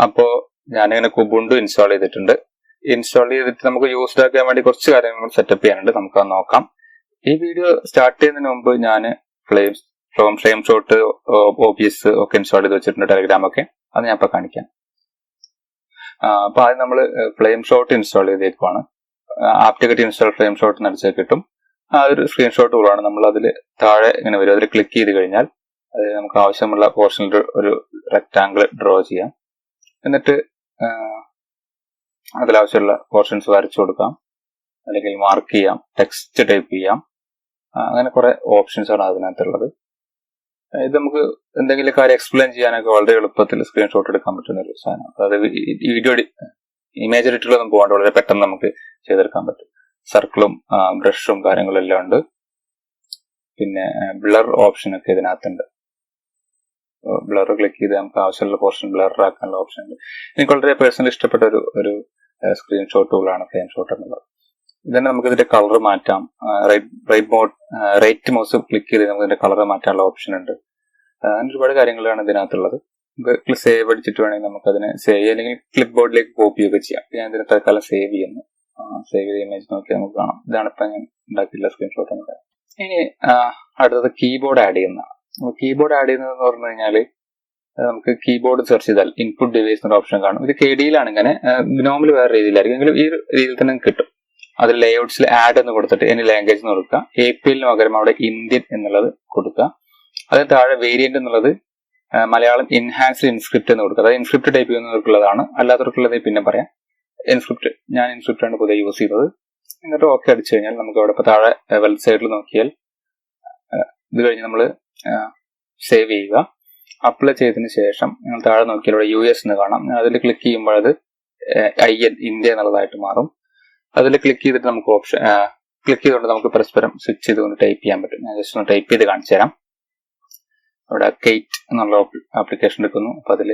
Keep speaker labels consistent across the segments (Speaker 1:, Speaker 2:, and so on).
Speaker 1: അപ്പോൾ ഞാനിങ്ങനെ Kubuntu install ചെയ്തിട്ടുണ്ട്. ഇൻസ്റ്റാൾ ചെയ്തിട്ട് നമുക്ക് യൂസ്ഡ് ആക്കാൻ വേണ്ടി കുറച്ച് കാര്യങ്ങൾ സെറ്റപ്പ് ചെയ്യാനുണ്ട്. നമുക്കത് നോക്കാം. ഈ വീഡിയോ സ്റ്റാർട്ട് ചെയ്യുന്നതിന് മുമ്പ് ഞാൻ ഫ്ലെയിംഷോട്ട് OBS ഒക്കെ ഇൻസ്റ്റാൾ ചെയ്ത് വെച്ചിട്ടുണ്ട്, ടെലഗ്രാം ഒക്കെ. അത് ഞാൻ ഇപ്പൊ കാണിക്കാം. അപ്പൊ ആദ്യം നമ്മൾ ഫ്ലെയിംഷോട്ട് ഇൻസ്റ്റാൾ ചെയ്തേക്കുവാണ്. ആപ്റ്റിക്കറ്റ് ഇൻസ്റ്റാൾ ഫ്ലെയിംഷോട്ട് നടിച്ചാൽ കിട്ടും. അതൊരു സ്ക്രീൻഷോട്ട് ടൂളാണ്. നമ്മൾ അതിൽ താഴെ ഇങ്ങനെ വരും. അതിൽ ക്ലിക്ക് ചെയ്ത് കഴിഞ്ഞാൽ അത് നമുക്ക് ആവശ്യമുള്ള പോർഷനിൽ ഒരു റെക്ടാങ്കിൾ ഡ്രോ ചെയ്യാം. എന്നിട്ട് അതിലാവശ്യമുള്ള പോർഷൻസ് വരച്ചു കൊടുക്കാം, അല്ലെങ്കിൽ മാർക്ക് ചെയ്യാം, ടെക്സ്റ്റ് ടൈപ്പ് ചെയ്യാം. അങ്ങനെ കുറെ ഓപ്ഷൻസ് ആണ് അതിനകത്തുള്ളത്. ഇത് നമുക്ക് എന്തെങ്കിലും കാര്യം എക്സ്പ്ലെയിൻ ചെയ്യാനൊക്കെ വളരെ എളുപ്പത്തിൽ സ്ക്രീൻഷോട്ട് എടുക്കാൻ പറ്റുന്ന ഒരു സാധനം. അതായത് വീഡിയോ ഇമേജ് എഡിറ്റിലൊന്നും പോകാണ്ട് വളരെ പെട്ടെന്ന് നമുക്ക് ചെയ്തെടുക്കാൻ പറ്റും. സർക്കിളും ബ്രഷും കാര്യങ്ങളും എല്ലാം ഉണ്ട്. പിന്നെ ബ്ലർ ഓപ്ഷൻ ഒക്കെ ഇതിനകത്തുണ്ട്. ബ്ലർ ക്ലിക്ക് ചെയ്ത് നമുക്ക് ആവശ്യമുള്ള പോർഷൻ ബ്ലർ ആക്കാനുള്ള ഓപ്ഷൻ ഉണ്ട്. എനിക്ക് വളരെ പേഴ്സണലി ഇഷ്ടപ്പെട്ട ഒരു സ്ക്രീൻഷോട്ട് ടൂളാണ് ഫ്ലെയിംഷോട്ട് എന്നുള്ളത്. ഇതന്നെ നമുക്ക് ഇതിന്റെ കളർ മാറ്റാം. റൈറ്റ് മൗസ് ക്ലിക്ക് ചെയ്ത് നമുക്ക് ഇതിന്റെ കളർ മാറ്റാനുള്ള ഓപ്ഷൻ ഉണ്ട്. അങ്ങനെ ഒരുപാട് കാര്യങ്ങളാണ് ഇതിനകത്തുള്ളത്. നമുക്ക് സേവ് അടിച്ചിട്ട് വേണമെങ്കിൽ നമുക്ക് അതിനെ സേവ് ചെയ്യാം, അല്ലെങ്കിൽ ക്ലിപ്പ് ബോർഡിലേക്ക് കോപ്പി ഒക്കെ ചെയ്യാം. ഞാൻ ഇതിനെ തൽക്കാലം സേവ് ചെയ്യുന്നു. സേവ് ചെയ്ത ഇമേജ് നോക്കി നമുക്ക് കാണാം. ഇതാണ് ഇപ്പൊ ഞാൻ ഉണ്ടാക്കിയിട്ടുള്ള സ്ക്രീൻഷോട്ട് എന്ന് പറയാം. ഇനി അടുത്തത് കീബോർഡ് ആഡ് ചെയ്യുന്നതാണ്. കീബോർഡ് ആഡ് ചെയ്യുന്നതെന്ന് പറഞ്ഞു കഴിഞ്ഞാല് നമുക്ക് കീബോർഡ് സെർച്ച് ചെയ്താൽ ഇൻപുട്ട് ഡിവൈസ് എന്നൊരു ഓപ്ഷൻ കാണും. ഇത് KDയിലാണ് ഇങ്ങനെ, നോർമൽ വേറെ രീതിയിലായിരിക്കും, എങ്കിലും ഈ രീതിയിൽ തന്നെ കിട്ടും. അതിൽ ലേഔട്ട്സിൽ ആഡ് എന്ന് കൊടുത്തിട്ട് ഇനി ലാംഗ്വേജ് എന്ന് കൊടുക്കുക. APL പകരം അവിടെ ഇന്ത്യൻ എന്നുള്ളത് കൊടുക്കുക. അതിന് താഴെ വേരിയന്റ് എന്നുള്ളത് മലയാളം ഇൻഹാൻസ്ഡ് ഇൻസ്ക്രിപ്റ്റ് എന്ന് കൊടുക്കുക. അതായത് ഇൻസ്ക്രിപ്റ്റ് ടൈപ്പ് ചെയ്യുന്നവർക്കുള്ളതാണ്, അല്ലാത്തവർക്കുള്ളത് പിന്നെ പറയാം. ഇൻസ്ക്രിപ്റ്റ് ഞാൻ ഇൻസ്ക്രിപ്റ്റ് ആണ് പുതിയ യൂസ് ചെയ്തത്. എന്നിട്ട് ഓക്കെ അടിച്ചു കഴിഞ്ഞാൽ നമുക്ക് അവിടെ ഇപ്പോൾ താഴെ വെൽത്ത് സൈഡിൽ നോക്കിയാൽ ഇത് കഴിഞ്ഞ് നമ്മൾ സേവ് ചെയ്യുക. അപ്ലൈ ചെയ്തതിന് ശേഷം നിങ്ങൾ താഴെ നോക്കിയാൽ ഇവിടെ US എന്ന് കാണാം. അതിൽ ക്ലിക്ക് ചെയ്യുമ്പോൾ അത് IN ഇന്ത്യ എന്നുള്ളതായിട്ട് മാറും. അതിൽ ക്ലിക്ക് ചെയ്തിട്ട് നമുക്ക് ഓപ്ഷൻ ക്ലിക്ക് ചെയ്തുകൊണ്ട് നമുക്ക് പരസ്പരം സ്വിച്ച് ചെയ്തുകൊണ്ട് ടൈപ്പ് ചെയ്യാൻ പറ്റും. ഞാൻ ജസ്റ്റ് ഒന്ന് ടൈപ്പ് ചെയ്ത് കാണിച്ചു തരാം. അവിടെ കെയ്റ്റ് എന്നുള്ള ആപ്ലിക്കേഷൻ എടുക്കുന്നു. അപ്പൊ അതിൽ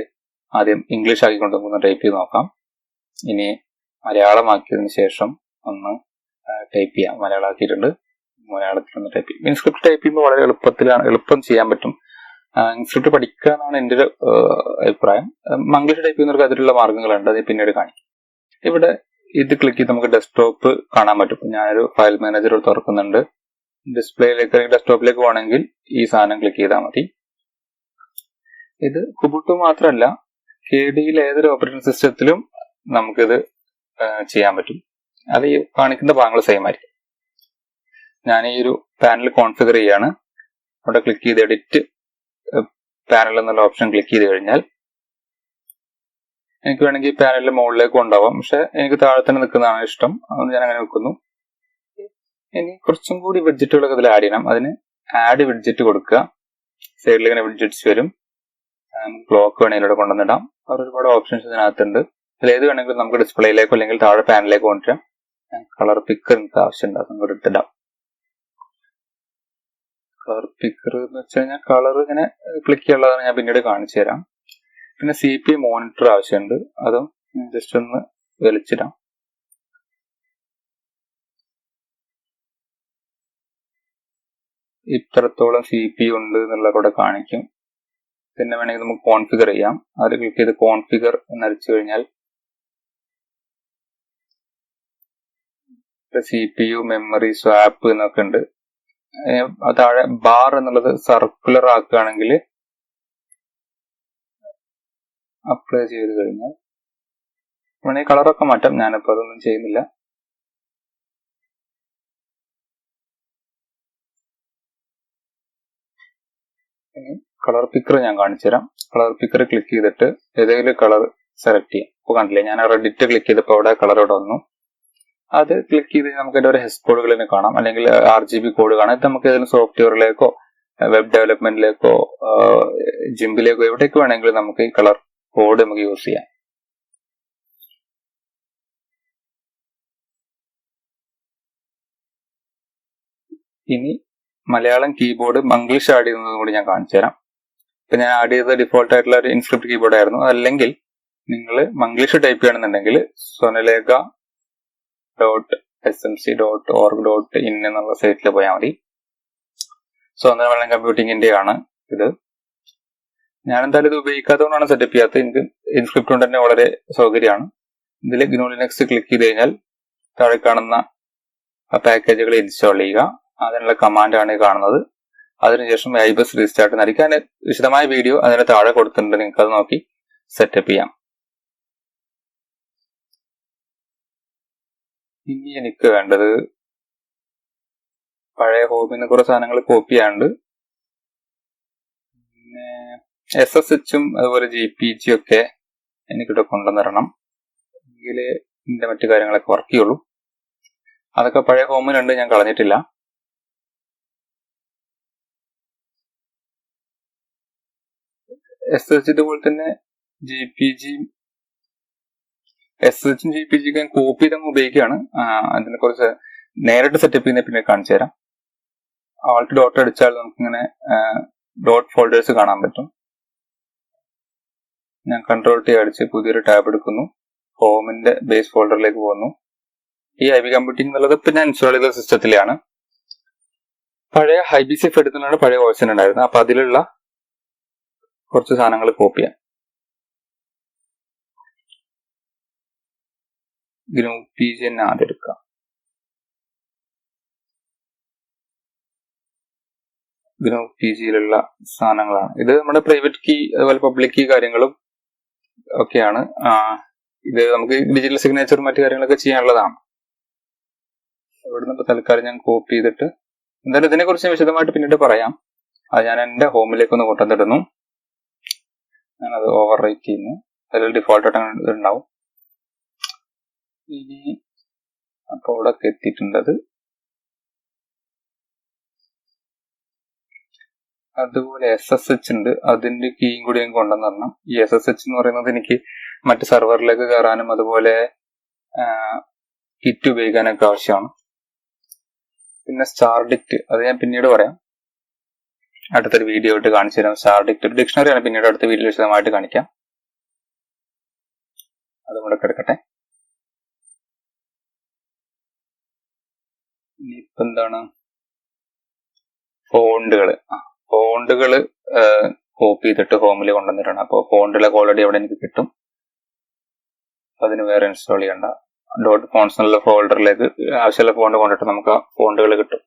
Speaker 1: ആദ്യം ഇംഗ്ലീഷ് ആക്കിക്കൊണ്ട് നമുക്കൊന്ന് ടൈപ്പ് ചെയ്ത് നോക്കാം. ഇനി മലയാളമാക്കിയതിനു ശേഷം ഒന്ന് ടൈപ്പ് ചെയ്യാം. മലയാളം ആക്കിയിട്ടുണ്ട്, മലയാളത്തിൽ ഒന്ന് ടൈപ്പ് ചെയ്യും. ഇൻസ്ക്രിപ്റ്റ് ടൈപ്പ് ചെയ്യുമ്പോൾ വളരെ എളുപ്പം ചെയ്യാൻ പറ്റും. ഇൻസ്ക്രിപ്റ്റ് പഠിക്കുക എന്നാണ് എൻ്റെ ഒരു അഭിപ്രായം. മംഗ്ലീഷ് ടൈപ്പ് ചെയ്യുന്നവർക്ക് അതിലുള്ള മാർഗ്ഗങ്ങളുണ്ട്, അത് പിന്നീട് കാണിക്കും. ഇവിടെ ഇത് ക്ലിക്ക് ചെയ്ത് നമുക്ക് ഡെസ്ക്ടോപ്പ് കാണാൻ പറ്റും. ഞാനൊരു ഫയൽ മാനേജർ തുറക്കുന്നുണ്ട്. ഡിസ്പ്ലേയിലേക്ക് അല്ലെങ്കിൽ ഡെസ്ക്ടോപ്പിലേക്ക് പോകണമെങ്കിൽ ഈ സാധനം ക്ലിക്ക് ചെയ്താൽ മതി. ഇത് കുബുണ്ടു മാത്രമല്ല, KDയിൽ ഏതൊരു ഓപ്പറേറ്റിംഗ് സിസ്റ്റത്തിലും നമുക്കിത് ചെയ്യാൻ പറ്റും. അത് ഈ കാണിക്കുന്ന ഭാഗങ്ങൾ സെയിം ആയിരിക്കും. ഞാൻ ഈ ഒരു പാനൽ കോൺഫിഗർ ചെയ്യാണ്. അവിടെ ക്ലിക്ക് ചെയ്ത് എഡിറ്റ് പാനൽ എന്നുള്ള ഓപ്ഷൻ ക്ലിക്ക് ചെയ്ത് കഴിഞ്ഞാൽ എനിക്ക് വേണമെങ്കിൽ പാനലിന്റെ മുകളിലേക്ക് കൊണ്ടുപോകാം. പക്ഷെ എനിക്ക് താഴെ തന്നെ നിൽക്കുന്നതാണ് ഇഷ്ടം, അതുകൊണ്ട് ഞാൻ അങ്ങനെ വെക്കുന്നു. ഇനി കുറച്ചും കൂടി വിഡ്ജറ്റുകളൊക്കെ ഇതിൽ ആഡ് ചെയ്യണം. അതിന് ആഡ് വിഡ്ജറ്റ് കൊടുക്കുക. സൈഡിൽ ഇങ്ങനെ വിഡ്ജറ്റ്സ് വരും. ക്ലോക്ക് വേണമെങ്കിൽ ഇവിടെ കൊണ്ടുവന്നിടാം. അവർ ഒരുപാട് ഓപ്ഷൻസ് ഇതിനകത്തുണ്ട്. അതിൽ ഏത് വേണമെങ്കിലും നമുക്ക് ഡിസ്പ്ലേയിലേക്കോ അല്ലെങ്കിൽ താഴെ പാനലിലേക്കോ കൊണ്ടുവരാം. കളർ പിക്കർ എനിക്ക് ആവശ്യമുണ്ട്, അത് നമുക്ക് എടുത്തിടാം. കളർ പിക്കർ എന്ന് വെച്ച് കഴിഞ്ഞാൽ കളർ ഇങ്ങനെ ക്ലിക്ക് ചെയ്യാനുള്ളതാണ്, ഞാൻ പിന്നീട് കാണിച്ചു തരാം. പിന്നെ CPU മോണിറ്റർ ആവശ്യമുണ്ട്, അതും ജസ്റ്റ് ഒന്ന് വലിച്ചിടാം. ഇത്രത്തോളം CPU ഉണ്ട് എന്നുള്ള കൂടെ കാണിക്കും. പിന്നെ വേണമെങ്കിൽ നമുക്ക് കോൺഫിഗർ ചെയ്യാം. അതിൽ ക്ലിക്ക് ചെയ്ത് കോൺഫിഗർ എന്നടിച്ചു കഴിഞ്ഞാൽ CPU മെമ്മറി സ്വാപ്പ് എന്നൊക്കെ ഉണ്ട്. താഴെ ബാർ എന്നുള്ളത് സർക്കുലർ ആക്കുകയാണെങ്കിൽ അപ്ലൈ ചെയ്ത് കഴിഞ്ഞാൽ വേണമെങ്കിൽ കളറൊക്കെ മാറ്റാം. ഞാനിപ്പോൾ അതൊന്നും ചെയ്യുന്നില്ല. ഇനി കളർ പിക്കർ ഞാൻ കാണിച്ചു തരാം. കളർ പിക്കർ ക്ലിക്ക് ചെയ്തിട്ട് ഏതെങ്കിലും കളർ സെലക്ട് ചെയ്യാം. ഇപ്പോൾ കണ്ടില്ലേ, ഞാൻ റെഡിറ്റ് ക്ലിക്ക് ചെയ്തപ്പോൾ അവിടെ കളർ ഇവിടെ വന്നു. അത് ക്ലിക്ക് ചെയ്ത് നമുക്ക് അതിന്റെ ഒരു ഹെസ് കോഡുകൾ കാണാം, അല്ലെങ്കിൽ RGB കോഡ് കാണാം. ഇത് നമുക്ക് ഏതെങ്കിലും സോഫ്റ്റ്വെയറിലേക്കോ വെബ് ഡെവലപ്മെന്റിലേക്കോ ജിംപിലേക്കോ എവിടേക്ക് വേണമെങ്കിലും നമുക്ക് ഈ കളർ കോഡ് നമുക്ക് യൂസ് ചെയ്യാം. ഇനി മലയാളം കീബോർഡ് മംഗ്ലീഷ് ആഡ് ചെയ്യുന്നതും കൂടി ഞാൻ കാണിച്ചു തരാം. ഇപ്പൊ ഞാൻ ആഡ് ചെയ്ത ഡിഫോൾട്ട് ആയിട്ടുള്ള ഒരു ഇൻസ്ക്രിപ്റ്റ് കീബോർഡ് ആയിരുന്നു. അതല്ലെങ്കിൽ നിങ്ങൾ മംഗ്ലീഷ് ടൈപ്പ് ചെയ്യണമെന്നുണ്ടെങ്കിൽ sonaleka.smc.org.in എന്നുള്ള സൈറ്റിൽ പോയാൽ മതി. സ്വന്തം മലയാളം കമ്പ്യൂട്ടിങ്ങിന്റെ ആണ് ഇത്. ഞാൻ എന്തായാലും ഇത് ഉപയോഗിക്കാത്തതുകൊണ്ടാണ് സെറ്റപ്പ് ചെയ്യാത്തത്. എനിക്ക് ഇൻസ്ക്രിപ്റ്റ് കൊണ്ട് തന്നെ വളരെ സൗകര്യമാണ്. ഇതിൽ GNU Linux ക്ലിക്ക് ചെയ്ത് കഴിഞ്ഞാൽ താഴെ കാണുന്ന ആ പാക്കേജുകൾ ഇൻസ്റ്റാൾ ചെയ്യുക. അതിനുള്ള കമാൻഡാണ് ഈ കാണുന്നത്. അതിനുശേഷം iBus റീസ്റ്റാർട്ട് നൽകാൻ വിശദമായ വീഡിയോ അതിന് താഴെ കൊടുത്തിട്ടുണ്ട്. നിങ്ങൾക്ക് അത് നോക്കി സെറ്റപ്പ് ചെയ്യാം. ഇനി എനിക്ക് വേണ്ടത് പഴയ ഹോമിൽ നിന്ന് കുറെ സാധനങ്ങൾ കോപ്പി ചെയ്യാനുണ്ട്. പിന്നെ SSHും അതുപോലെ GPG ഒക്കെ എനിക്കിവിടെ കൊണ്ടുവന്നിരണം. എങ്കിലേ ഇതിന്റെ മറ്റു കാര്യങ്ങളൊക്കെ വർക്ക് ചെയ്യുള്ളൂ. അതൊക്കെ പഴയ ഹോമിലുണ്ട്, ഞാൻ കളഞ്ഞിട്ടില്ല. SSH ഇതുപോലെ തന്നെ SSHും GPG ഞാൻ കോപ്പി ചെയ്തങ്ങ് ഉപയോഗിക്കുകയാണ്. അതിനെ കുറിച്ച് നേരിട്ട് സെറ്റപ്പ് ചെയ്യുന്ന പിന്നെ കാണിച്ചു തരാം. ആൾട്ട് ഡോട്ട് അടിച്ചാൽ നമുക്കിങ്ങനെ ഡോട്ട് ഫോൾഡേഴ്സ് കാണാൻ പറ്റും. ഞാൻ Ctrl+T അടിച്ച് പുതിയൊരു ടാബ് എടുക്കുന്നു. ഹോമിന്റെ ബേസ് ഫോൾഡറിലേക്ക് പോകുന്നു. ഈ IB കമ്പ്യൂട്ടിംഗ് എന്നുള്ളത് പിന്നെ ഇൻസ്റ്റാൾ ചെയ്ത സിസ്റ്റത്തിലാണ്. പഴയ IBC എടുത്തുകൊണ്ടാണ് പഴയ വേർഷൻ ഉണ്ടായിരുന്നത്. അപ്പൊ അതിലുള്ള കുറച്ച് സാധനങ്ങൾ കോപ്പി ചെയ്യാം. GNU-PG തന്നെ ആദ്യം എടുക്കാം. GNU-PGയിലുള്ള സാധനങ്ങളാണ് ഇത്. നമ്മുടെ പ്രൈവറ്റ് കീ അതുപോലെ പബ്ലിക് കീ കാര്യങ്ങളും ഒക്കെയാണ്. ഇത് നമുക്ക് ഡിജിറ്റൽ സിഗ്നേച്ചർ മറ്റു കാര്യങ്ങളൊക്കെ ചെയ്യാനുള്ളതാണ്. ഇവിടുന്ന് ഇപ്പൊ തൽക്കാലം ഞാൻ കോപ്പി ചെയ്തിട്ട് എന്തായാലും ഇതിനെ കുറിച്ച് വിശദമായിട്ട് പിന്നീട് പറയാം. അത് ഞാൻ എന്റെ ഹോമിലേക്ക് ഒന്ന് കൊണ്ടുവന്നിടുന്നു. ഞാനത് ഓവർ റൈറ്റ് ചെയ്യുന്നു. അതിൽ ഡിഫോൾട്ട് ആയിട്ട് ഉണ്ടാവും. ഇനി അപ്പോൾ അവിടെ എത്തിയിട്ടുണ്ടത്. അതുപോലെ SSH ഉണ്ട്. അതിന്റെ കീയും കൂടി ഞാൻ കൊണ്ടുവന്നിരണം. ഈ SSH എന്ന് പറയുന്നത് എനിക്ക് മറ്റ് സെർവറിലേക്ക് കയറാനും അതുപോലെ കിറ്റ് ഉപയോഗിക്കാനൊക്കെ ആവശ്യമാണ്. പിന്നെ സ്റ്റാർഡിക്റ്റ്, അത് ഞാൻ പിന്നീട് പറയാം. അടുത്തൊരു വീഡിയോ ആയിട്ട് കാണിച്ചു തരാം. സ്റ്റാർഡിക്റ്റ് ഒരു ഡിക്ഷണറിയാണ്, പിന്നീട് അടുത്ത വീഡിയോ വിശദമായിട്ട് കാണിക്കാം. അതും കൂടെ കിടക്കട്ടെ. ഇനിയിപ്പോ എന്താണ് ഫോണ്ടുകള് കോപ്പി ചെയ്തിട്ട് ഹോമിൽ കൊണ്ടുവന്നിട്ടാണ്. അപ്പോൾ ഫോണ്ടുകളൊക്കെ ഓൾറെഡി അവിടെ എനിക്ക് കിട്ടും. അതിന് വേറെ ഇൻസ്റ്റാൾ ചെയ്യണ്ട. ഡോട്ട് ഫോൺസ് എന്നുള്ള ഫോൾഡറിലേക്ക് ആവശ്യമുള്ള ഫോണ്ട് കൊണ്ടിട്ട് നമുക്ക് ആ ഫോണ്ടുകൾ കിട്ടും.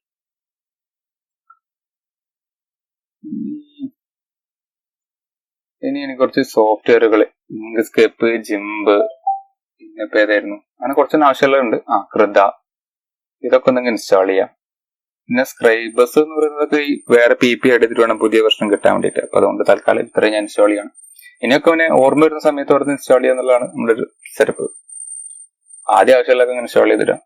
Speaker 1: ഇനി എനിക്ക് കുറച്ച് സോഫ്റ്റ്വെയറുകൾ, ഇങ്ക്സ്കേപ്പ്, GIMP, പിന്നെ ഇപ്പൊ ഏതായിരുന്നു, അങ്ങനെ കുറച്ചൊന്നും ആവശ്യമുള്ളതുണ്ട്. Krita, ഇതൊക്കെ ഒന്നെങ്കിൽ ഇൻസ്റ്റാൾ ചെയ്യാം. പിന്നെ സ്ക്രൈബസ് എന്ന് പറയുന്നത് വേറെ PP എടുത്തിട്ട് വേണം പുതിയ വെർഷൻ കിട്ടാൻ വേണ്ടിയിട്ട്. അപ്പൊ അതുകൊണ്ട് തൽക്കാലം ഇത്രയും ഞാൻ ഇൻസ്റ്റാൾ ചെയ്യണം. ഇനിയൊക്കെ പിന്നെ ഓർമ്മ വരുന്ന സമയത്ത് അവിടെ ഇൻസ്റ്റാൾ ചെയ്യുക എന്നുള്ളതാണ് നമ്മുടെ ഒരു സെറ്റപ്പ്. ആദ്യം ആവശ്യമുള്ളതൊക്കെ ഇങ്ങനെ ഇൻസ്റ്റാൾ ചെയ്തിടാം.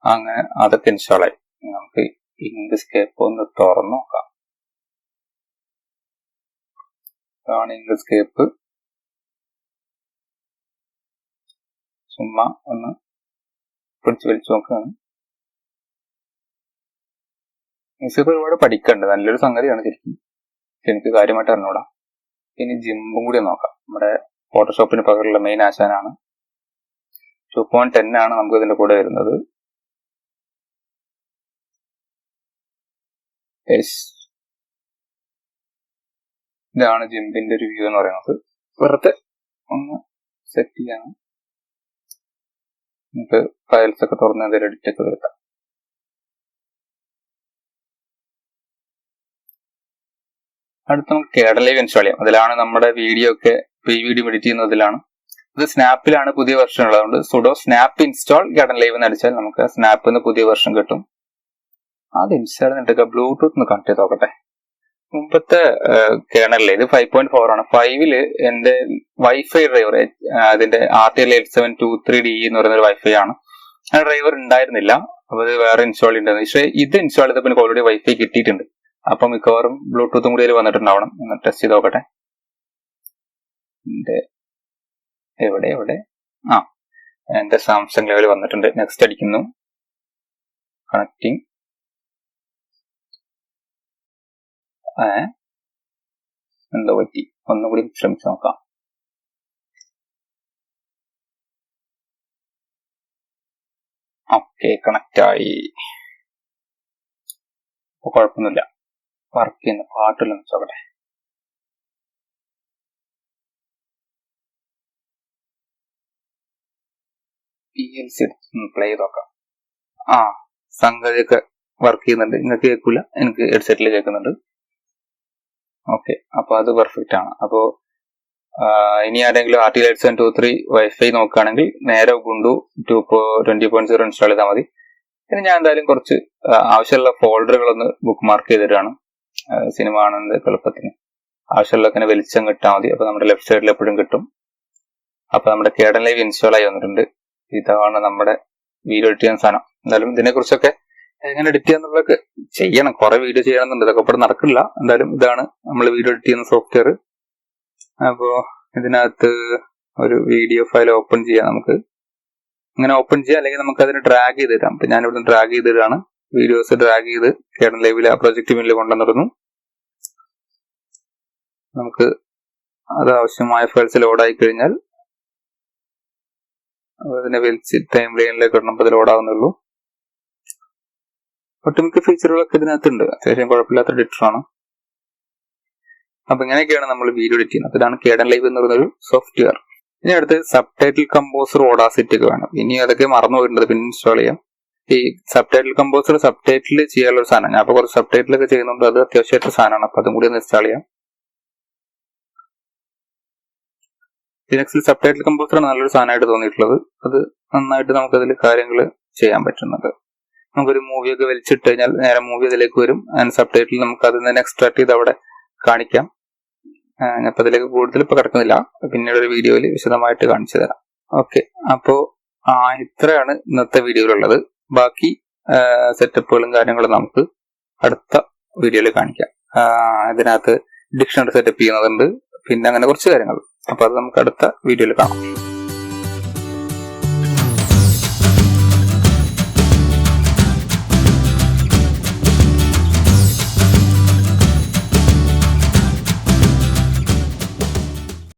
Speaker 1: അങ്ങനെ അതൊക്കെ ഇൻസ്റ്റാൾ ആയി. നമുക്ക് ഇങ്ക്സ്കേപ്പ് ഒന്ന് തുറന്നു നോക്കാം. ഇതാണ് ഇങ്ക്സ്കേപ്പ്. ചുമ്മാ ഒന്ന് പിടിച്ച് വലിച്ചു നോക്കുകയാണ്. ഇങ്ക്സ്കേപ്പ് ഒരുപാട് പഠിക്കണ്ട്, നല്ലൊരു സംഗതിയാണ് ശരിക്കും. എനിക്ക് കാര്യമായിട്ട് അറിഞ്ഞൂടാ. ഇനി GIMPും കൂടി നോക്കാം. നമ്മുടെ ഫോട്ടോഷോപ്പിന് പകരമുള്ള മെയിൻ ആശാനാണ്. 2.10 ആണ് നമുക്ക് ഇതിന്റെ കൂടെ വരുന്നത്. ഇതാണ് GIMPന്റെ ഒരു വ്യൂ എന്ന് പറയുന്നത്. വെറുതെ ഒന്ന് സെറ്റ് ചെയ്യാണ്. നമുക്ക് ഫയൽസ് ഒക്കെ തുറന്ന് എന്തെങ്കിലും എഡിറ്റ് ഒക്കെ വരുത്താം. അടുത്ത് നമുക്ക് KDenLive ഇൻസ്റ്റാൾ ചെയ്യാം. അതിലാണ് നമ്മുടെ വീഡിയോ ഒക്കെ, ഈ വീഡിയോ എഡിറ്റ് ചെയ്യുന്നതിലാണ്. ഇത് സ്നാപ്പിലാണ് പുതിയ വെർഷൻ ഉള്ളത്. അതുകൊണ്ട് sudo snap install KDenLive എന്ന് അടിച്ചാൽ നമുക്ക് സ്നാപ്പിൽ നിന്ന് പുതിയ വെർഷൻ കിട്ടും. അത് ഇൻസ്റ്റാൾ ചെയ്തിട്ട് ബ്ലൂടൂത്ത് ഒന്ന് കണക്ട് ചെയ്ത് നോക്കട്ടെ. മുമ്പത്തെ കേണലില് ഇത് 5.4 ആണ്. 5-ല് എന്റെ വൈഫൈ ഡ്രൈവർ, അതിന്റെ RTL 8723D എന്ന് പറയുന്ന ഒരു വൈഫൈ ആണ്. ആ ഡ്രൈവർ ഉണ്ടായിരുന്നില്ല. അപ്പൊ ഇത് വേറെ ഇൻസ്റ്റാൾ ചെയ്തിട്ടുണ്ടായിരുന്നു. പക്ഷേ ഇത് ഇൻസ്റ്റാൾ ചെയ്തപ്പോൾ എനിക്ക് ഓൾറെഡി വൈഫൈ കിട്ടിയിട്ടുണ്ട്. അപ്പൊ മിക്കവാറും ബ്ലൂടൂത്തും കൂടി അതിൽ വന്നിട്ടുണ്ടാവണം. ഒന്ന് ടെസ്റ്റ് ചെയ്ത് നോക്കട്ടെ. എവിടെ എന്റെ സാംസങ് ലെവൽ വന്നിട്ടുണ്ട്. നെക്സ്റ്റ് അടിക്കുന്നു. കണക്റ്റിംഗ്. എന്തോ പറ്റി, ഒന്നുകൂടി ശ്രമിച്ചു നോക്കാം. ഓക്കെ, കണക്റ്റ് ആയി. കുഴപ്പമൊന്നുമില്ല, വർക്ക് ചെയ്യുന്ന പാട്ടില്ലെന്ന് വെച്ചോട്ടെ. പ്ലേ ചെയ്ത് നോക്കാം. സംഗതിയൊക്കെ വർക്ക് ചെയ്യുന്നുണ്ട്. നിങ്ങൾക്ക് കേൾക്കില്ല, എനിക്ക് ഹെഡ്സെറ്റിൽ കേൾക്കുന്നുണ്ട്. ഓക്കെ, അപ്പൊ അത് പെർഫെക്റ്റ് ആണ്. അപ്പോ ഇനി ആരെങ്കിലും RTL823 വൈഫൈ നോക്കുകയാണെങ്കിൽ നേരെ ubuntu 20.0 ഇൻസ്റ്റാൾ ചെയ്താൽ മതി. ഇനി ഞാൻ എന്തായാലും കുറച്ച് ആവശ്യമുള്ള ഫോൾഡറുകളൊന്ന് ബുക്ക് മാർക്ക് ചെയ്തിട്ടാണ്. സിനിമ കാണുന്നത് എളുപ്പത്തിന് ആവശ്യമുള്ള വെളിച്ചം കിട്ടാൽ മതി. അപ്പൊ നമ്മുടെ ലെഫ്റ്റ് സൈഡിൽ എപ്പോഴും കിട്ടും. അപ്പൊ നമ്മുടെ KDenLive ഇൻസ്റ്റാൾ ആയി വന്നിട്ടുണ്ട്. ഇതാണ് നമ്മുടെ വീഡിയോ എഡിറ്റ് ചെയ്യുന്ന സാധനം. എന്തായാലും ഇതിനെ കുറിച്ചൊക്കെ എങ്ങനെ എഡിറ്റ് ചെയ്യാന്നുള്ളതൊക്കെ ചെയ്യണം. കുറെ വീഡിയോ ചെയ്യണമെന്നുണ്ട്, ഇതൊക്കെ ഇവിടെ നടക്കില്ല. എന്തായാലും ഇതാണ് നമ്മൾ വീഡിയോ എഡിറ്റ് ചെയ്യുന്ന സോഫ്റ്റ്വെയർ. അപ്പോ ഇതിനകത്ത് ഒരു വീഡിയോ ഫയൽ ഓപ്പൺ ചെയ്യാം. നമുക്ക് ഇങ്ങനെ ഓപ്പൺ ചെയ്യാം, അല്ലെങ്കിൽ നമുക്ക് അതിന് ഡ്രാഗ് ചെയ്ത് തരാം. അപ്പൊ ഞാനിവിടെ ഡ്രാഗ് ചെയ്തിട്ടാണ് വീഡിയോസ് ഡ്രാഗ് ചെയ്ത് KDenLiveലെ ആ പ്രൊജക്ട് മുന്നിൽ കൊണ്ടുവന്നിരുന്നു. നമുക്ക് അത് ആവശ്യമായ ഫയൽസ് ലോഡായി കഴിഞ്ഞാൽ അതിനെ വലിച്ച് ടൈം ലൈനിലേക്ക് ഇടണം. അപ്പോൾ അത് ലോഡാവുന്നുള്ളൂ. ഒട്ടുമിക്ക ഫീച്ചറുകളൊക്കെ ഇതിനകത്തുണ്ട്. അത്യാവശ്യം കുഴപ്പമില്ലാത്ത എഡിറ്ററാണ്. അപ്പൊ ഇങ്ങനെയൊക്കെയാണ് നമ്മൾ വീഡിയോ എഡിറ്റ് ചെയ്യുന്നത്. ഇതാണ് KDenLive എന്ന് പറയുന്നൊരു സോഫ്റ്റ്വെയർ. ഇനി അടുത്ത് സബ്ടൈറ്റിൽ കമ്പോസർ, ഓഡാസിറ്റി ഒക്കെ വേണം. ഇനി അതൊക്കെ മറന്നു പോയിട്ടുണ്ട്, പിന്നെ ഇൻസ്റ്റാൾ ചെയ്യാം. ഈ സബ്ടൈറ്റിൽ കമ്പോസർ സബ്ടൈറ്റിൽ ചെയ്യാനുള്ള ഒരു സാധനം. ഞാൻ അപ്പൊ കുറച്ച് സബ്ടൈറ്റിലൊക്കെ ചെയ്യുന്നുണ്ട്, അത് അത്യാവശ്യമായിട്ട് സാധനമാണ്. അപ്പൊ അതും കൂടി ഒന്ന് ഇൻസ്റ്റാൾ ചെയ്യാം. ലിനക്സിൽ സബ്ടൈറ്റിൽ കമ്പോസറാണ് നല്ലൊരു സാധനമായിട്ട് തോന്നിയിട്ടുള്ളത്. അത് നന്നായിട്ട് നമുക്കതിൽ കാര്യങ്ങൾ ചെയ്യാൻ പറ്റുന്നുണ്ട്. നമുക്കൊരു മൂവിയൊക്കെ വലിച്ചിട്ട് കഴിഞ്ഞാൽ നേരെ മൂവി അതിലേക്ക് വരും. ആൻഡ് സബ്ടൈറ്റിൽ നമുക്ക് അതിൽ നിന്ന് എക്സ്ട്രാക്ട് ചെയ്ത് അവിടെ കാണിക്കാം. ഞാനിപ്പോൾ അതിലേക്ക് കൂടുതൽ ഇപ്പൊ കിടക്കുന്നില്ല, പിന്നീട് ഒരു വീഡിയോയിൽ വിശദമായിട്ട് കാണിച്ചു തരാം. ഓക്കെ, അപ്പോ ഇത്രയാണ് ഇന്നത്തെ വീഡിയോയിലുള്ളത്. ബാക്കി സെറ്റപ്പുകളും കാര്യങ്ങളും നമുക്ക് അടുത്ത വീഡിയോയിൽ കാണിക്കാം. ഇതിനകത്ത് ഡിക്ഷണറി സെറ്റപ്പ് ചെയ്യുന്നതുണ്ട്, പിന്നെ അങ്ങനെ കുറച്ച് കാര്യങ്ങൾ. അപ്പൊ അത് നമുക്ക് അടുത്ത വീഡിയോയിൽ കാണാം.